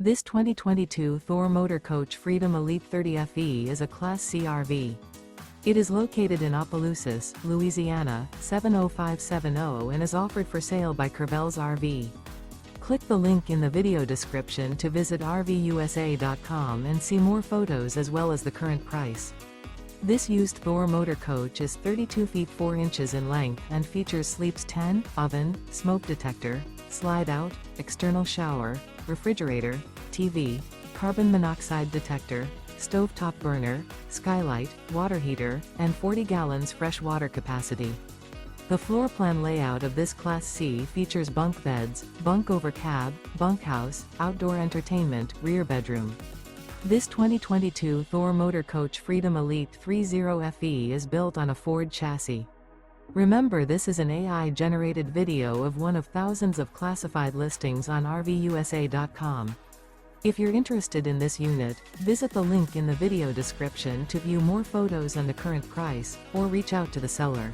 This 2022 Thor Motor Coach Freedom Elite 30 FE is a Class C RV. It is located in Opelousas, Louisiana, 70570 and is offered for sale by Courvelle's RV. Click the link in the video description to visit RVUSA.com and see more photos as well as the current price. This used Thor motor coach is 32 feet 4 inches in length and features sleeps 10, oven, smoke detector, slide out, external shower, refrigerator, TV, carbon monoxide detector, stovetop burner, skylight, water heater, and 40 gallons fresh water capacity. The floor plan layout of this Class C features bunk beds, bunk over cab, bunkhouse, outdoor entertainment, rear bedroom. This 2022 Thor Motor Coach Freedom Elite 30 FE is built on a Ford chassis. Remember, this is an AI-generated video of one of thousands of classified listings on RVUSA.com. If you're interested in this unit, visit the link in the video description to view more photos and the current price, or reach out to the seller.